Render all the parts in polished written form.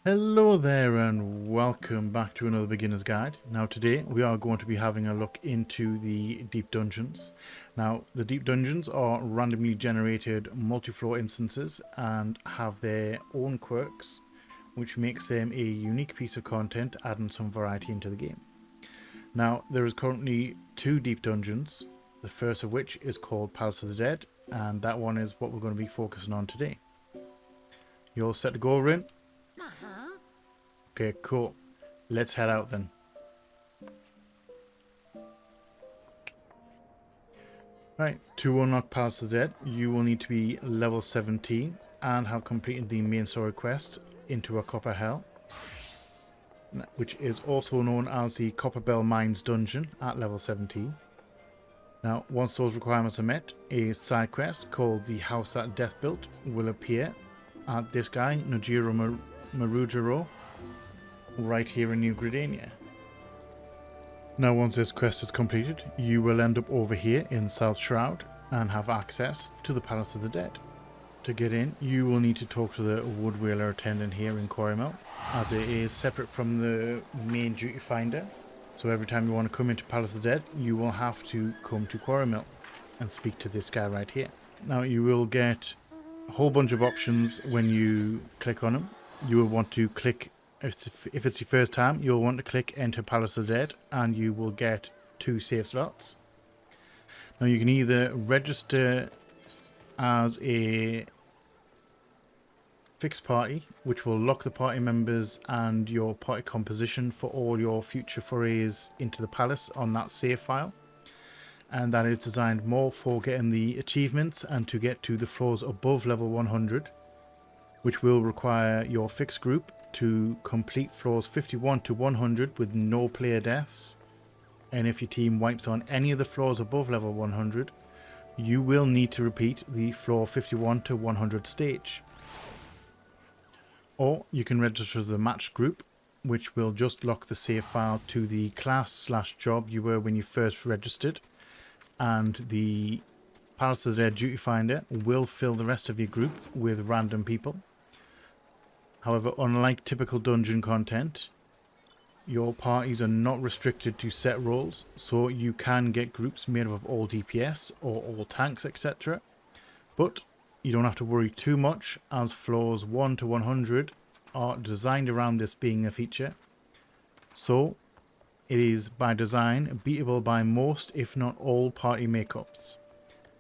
Hello there and welcome back to another beginner's guide. Now today we are going to be having a look into the deep dungeons. Now the deep dungeons are randomly generated multi-floor instances and have their own quirks, which makes them a unique piece of content, adding some variety into the game. Now there is currently two deep dungeons, the first of which is called Palace of the Dead, and that one is what we're going to be focusing on today. You all set to go, Rin? Okay, cool. Let's head out then. Right, to unlock Palace of the Dead, you will need to be level 17 and have completed the main story quest Into a Copper Hell, which is also known as the Copper Bell Mines dungeon at level 17. Now, once those requirements are met, a side quest called the House That Death Built will appear at this guy, Nojiro Marujiro, right here in New Gridania. Now once this quest is completed, you will end up over here in South Shroud and have access to the Palace of the Dead. To get in, you will need to talk to the Woodwhaler attendant here in Quarry Mill, as it is separate from the main duty finder. So every time you want to come into Palace of the Dead, you will have to come to Quarry Mill and speak to this guy right here. Now you will get a whole bunch of options when you click on him. You will want to click, if it's your first time, you'll want to click Enter Palace of the Dead and you will get 2 save slots. Now you can either register as a fixed party, which will lock the party members and your party composition for all your future forays into the palace on that save file. And that is designed more for getting the achievements and to get to the floors above level 100, which will require your fixed group to complete floors 51 to 100 with no player deaths. And if your team wipes on any of the floors above level 100, you will need to repeat the floor 51 to 100 stage. Or you can register as a matched group, which will just lock the save file to the class/job you were when you first registered, and the Palace of the Dead Duty Finder will fill the rest of your group with random people. However, unlike typical dungeon content, your parties are not restricted to set roles, so you can get groups made up of all DPS or all tanks, etc. But you don't have to worry too much, as floors 1 to 100 are designed around this being a feature. So it is by design beatable by most, if not all, party makeups.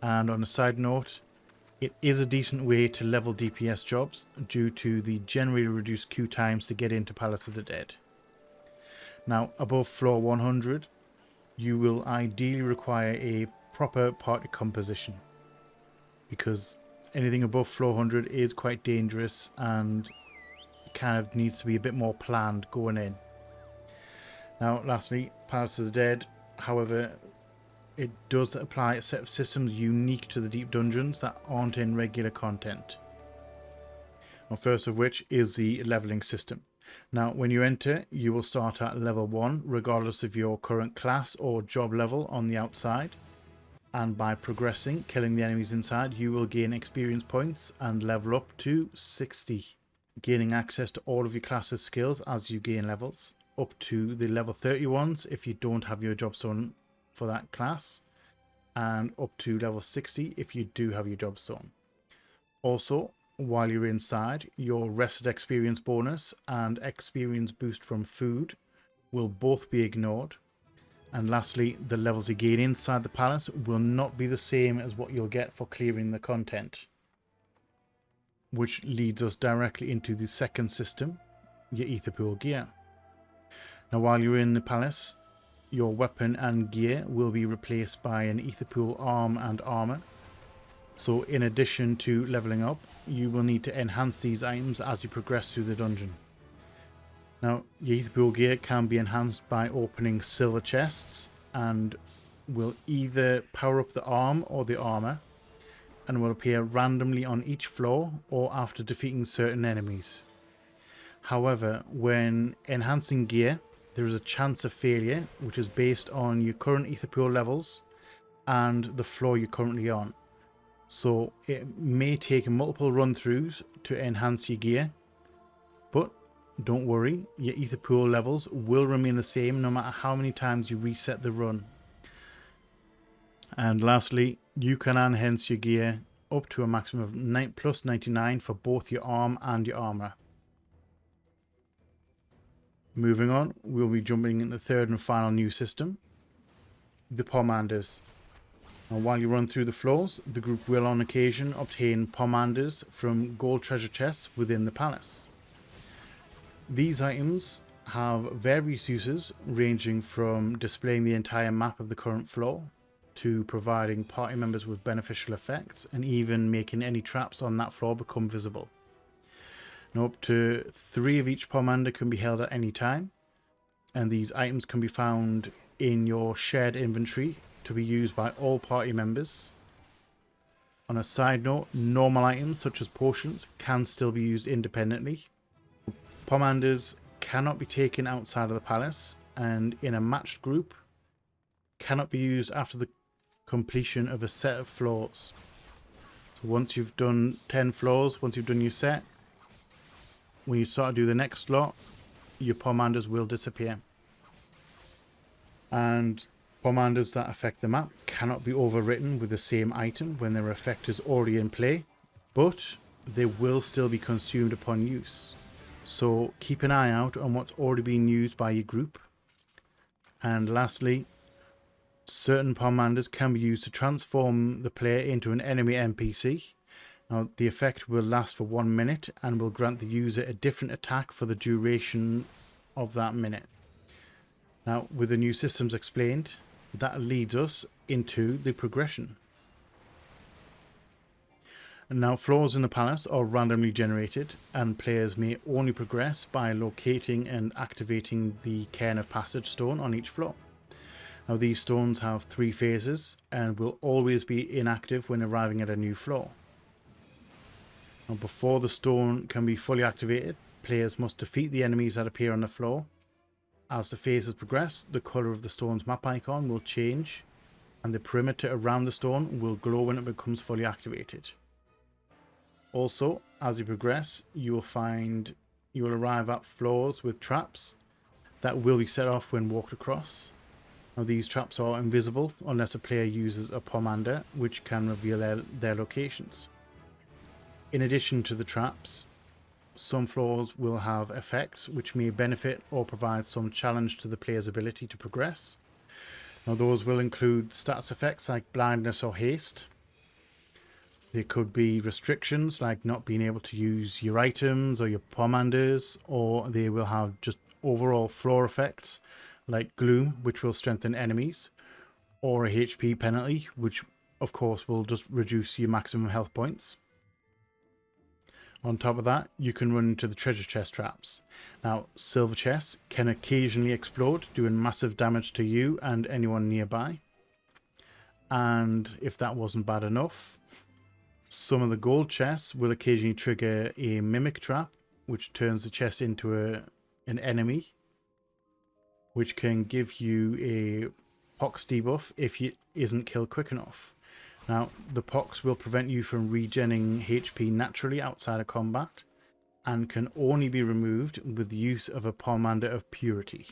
And on a side note, it is a decent way to level DPS jobs due to the generally reduced queue times to get into Palace of the Dead. Now, above floor 100, you will ideally require a proper party composition, because anything above floor 100 is quite dangerous and kind of needs to be a bit more planned going in. Now, lastly, Palace of the Dead, however, it does apply a set of systems unique to the deep dungeons that aren't in regular content. Well, first of which is the leveling system. Now, when you enter, you will start at level 1, regardless of your current class or job level on the outside. And by progressing, killing the enemies inside, you will gain experience points and level up to 60, gaining access to all of your class's skills as you gain levels, up to the level 30 ones if you don't have your job stone for that class, and up to level 60 if you do have your job stone. Also, while you're inside, your rested experience bonus and experience boost from food will both be ignored. And lastly, the levels you gain inside the palace will not be the same as what you'll get for clearing the content. Which leads us directly into the second system, your ether pool gear. Now, while you're in the palace, your weapon and gear will be replaced by an ether pool arm and armor. So in addition to leveling up, you will need to enhance these items as you progress through the dungeon. Now, your ether pool gear can be enhanced by opening silver chests and will either power up the arm or the armor, and will appear randomly on each floor or after defeating certain enemies. However, when enhancing gear, there is a chance of failure, which is based on your current ether pool levels and the floor you're currently on. So it may take multiple run-throughs to enhance your gear, but don't worry, your ether pool levels will remain the same no matter how many times you reset the run. And lastly, you can enhance your gear up to a maximum of plus 99 for both your arm and your armor. Moving on, we'll be jumping into the third and final new system, the Pomanders. And while you run through the floors, the group will on occasion obtain Pomanders from gold treasure chests within the palace. These items have various uses, ranging from displaying the entire map of the current floor, to providing party members with beneficial effects, and even making any traps on that floor become visible. Now, up to 3 of each Pomander can be held at any time, and these items can be found in your shared inventory to be used by all party members. On a side note, normal items such as potions can still be used independently. Pomanders cannot be taken outside of the palace, and in a matched group cannot be used after the completion of a set of floors. So once you've done 10 floors, once you've done your set, when you start to do the next lot, your Pomanders will disappear. And Pomanders that affect the map cannot be overwritten with the same item when their effect is already in play, but they will still be consumed upon use. So keep an eye out on what's already being used by your group. And lastly, certain Pomanders can be used to transform the player into an enemy NPC. Now, the effect will last for 1 minute and will grant the user a different attack for the duration of that minute. Now, with the new systems explained, that leads us into the progression. And now, floors in the palace are randomly generated, and players may only progress by locating and activating the Cairn of Passage stone on each floor. Now, these stones have 3 phases and will always be inactive when arriving at a new floor. Now, before the stone can be fully activated, players must defeat the enemies that appear on the floor. As the phases progress, the colour of the stone's map icon will change, and the perimeter around the stone will glow when it becomes fully activated. Also, as you progress, you will arrive at floors with traps that will be set off when walked across. Now, these traps are invisible unless a player uses a Pomander, which can reveal their locations. In addition to the traps, some floors will have effects which may benefit or provide some challenge to the player's ability to progress. Now, those will include status effects like blindness or haste. There could be restrictions like not being able to use your items or your Pomanders, or they will have just overall floor effects like gloom, which will strengthen enemies, or a HP penalty, which of course will just reduce your maximum health points. On top of that, you can run into the treasure chest traps. Now, silver chests can occasionally explode, doing massive damage to you and anyone nearby. And if that wasn't bad enough, some of the gold chests will occasionally trigger a mimic trap, which turns the chest into an enemy, which can give you a pox debuff if it isn't killed quick enough. Now, the pox will prevent you from regenerating HP naturally outside of combat, and can only be removed with the use of a Pomander of Purity.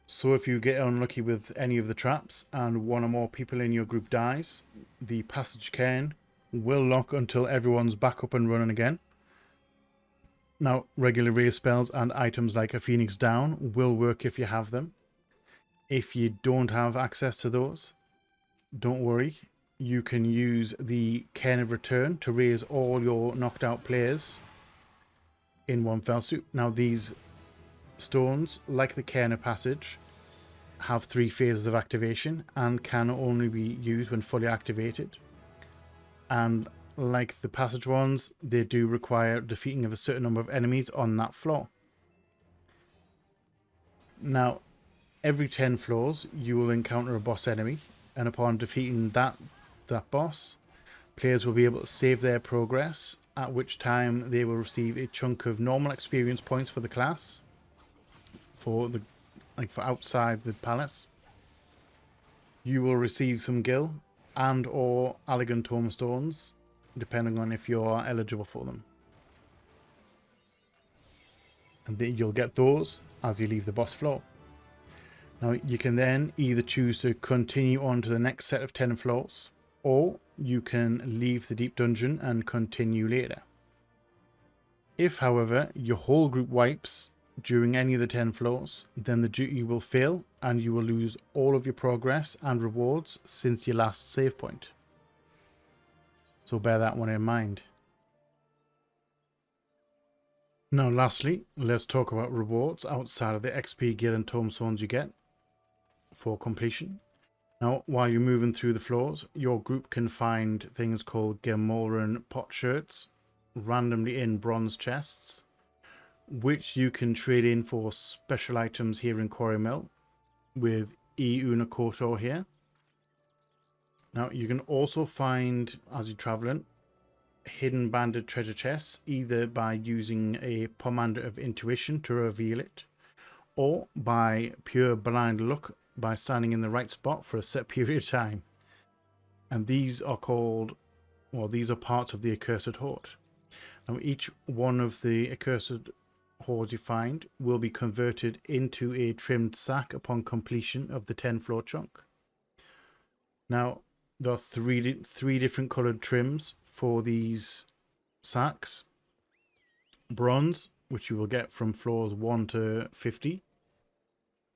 So if you get unlucky with any of the traps and one or more people in your group dies, the passage cairn will lock until everyone's back up and running again. Now, regular raise spells and items like a Phoenix Down will work if you have them. If you don't have access to those, don't worry, you can use the Cairn of Return to raise all your knocked out players in one fell swoop. Now, these stones, like the Cairn of Passage, have 3 phases of activation and can only be used when fully activated. And like the Passage ones, they do require defeating of a certain number of enemies on that floor. Now, every 10 floors, you will encounter a boss enemy, and upon defeating that boss, players will be able to save their progress, at which time they will receive a chunk of normal experience points for the class, for outside the palace. You will receive some gil and or elegant tomestones, depending on if you are eligible for them. and then you'll get those as you leave the boss floor. Now you can then either choose to continue on to the next set of 10 floors, or you can leave the deep dungeon and continue later. If, however, your whole group wipes during any of the 10 floors, then the duty will fail and you will lose all of your progress and rewards since your last save point. So bear that one in mind. Now lastly, let's talk about rewards outside of the XP, gear and tombstones you get for completion. Now, while you're moving through the floors, your group can find things called Gemoran potsherds randomly in bronze chests, which you can trade in for special items here in Quarry Mill with E Unakoto here. Now, you can also find, as you're traveling, hidden banded treasure chests, either by using a Pomander of Intuition to reveal it, or by pure blind luck by standing in the right spot for a set period of time. And these are called, well, these are parts of the Accursed Hoard. Now, each one of the Accursed Hoards you find will be converted into a trimmed sack upon completion of the 10 floor chunk. Now, there are three different coloured trims for these sacks. Bronze, which you will get from floors 1 to 50.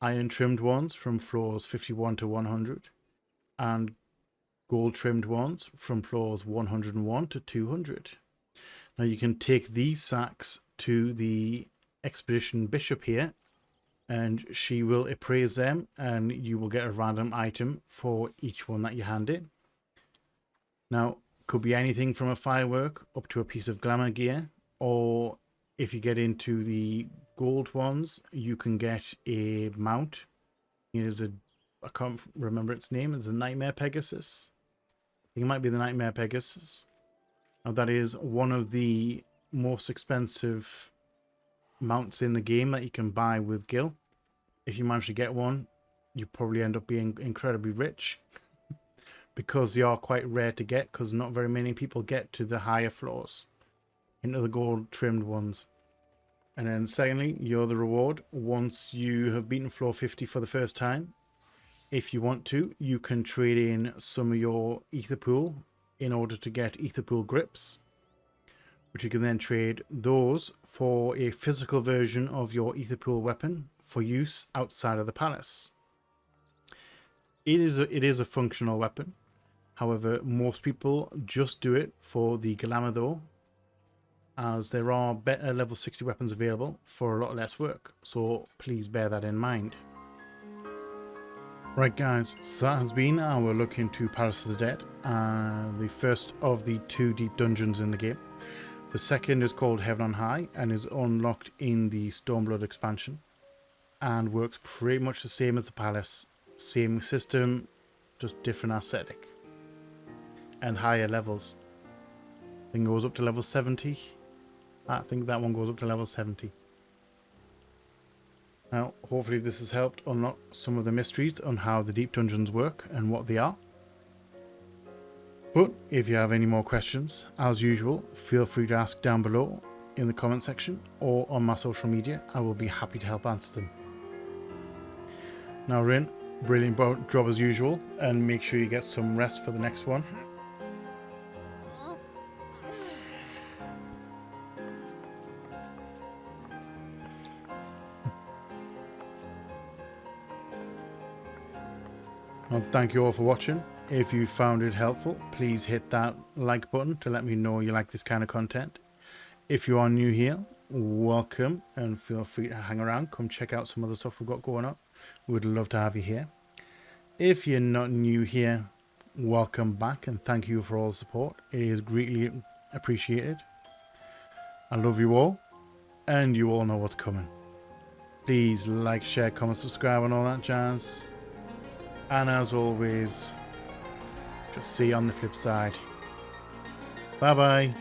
Iron trimmed ones from floors 51 to 100. And gold trimmed ones from floors 101 to 200. Now you can take these sacks to the Expedition Bishop here, and she will appraise them, and you will get a random item for each one that you hand in. Now, could be anything from a firework up to a piece of glamour gear, or if you get into the gold ones, you can get a mount. It is I can't remember its name, it's the Nightmare Pegasus. I think it might be the Nightmare Pegasus. Now that is one of the most expensive mounts in the game that you can buy with Gil. If you manage to get one, you probably end up being incredibly rich. Because they are quite rare to get, because not very many people get to the higher floors, into the gold trimmed ones. And then secondly, you're the reward. Once you have beaten floor 50 for the first time, if you want to, you can trade in some of your ether pool in order to get ether pool grips, which you can then trade those for a physical version of your ether pool weapon for use outside of the palace. It is a functional weapon. However, most people just do it for the glamour though, as there are better level 60 weapons available for a lot less work. So please bear that in mind. Right guys, so that has been our look into Palace of the Dead, the first of the 2 deep dungeons in the game. The second is called Heaven on High and is unlocked in the Stormblood expansion and works pretty much the same as the Palace. Same system, just different aesthetic. And higher levels. I think it goes up to level 70. I think that one goes up to level 70. Now, hopefully this has helped unlock some of the mysteries on how the deep dungeons work and what they are. But if you have any more questions, as usual, feel free to ask down below in the comment section or on my social media. I will be happy to help answer them. Now Rin, brilliant job as usual, and make sure you get some rest for the next one. Well, thank you all for watching. If you found it helpful, please hit that like button to let me know you like this kind of content. If you are new here, welcome, and feel free to hang around. Come check out some other stuff we've got going on. We'd love to have you here. If you're not new here, welcome back, and thank you for all the support. It is greatly appreciated. I love you all, and you all know what's coming. Please like, share, comment, subscribe, and all that jazz. And as always, just see you on the flip side. Bye bye.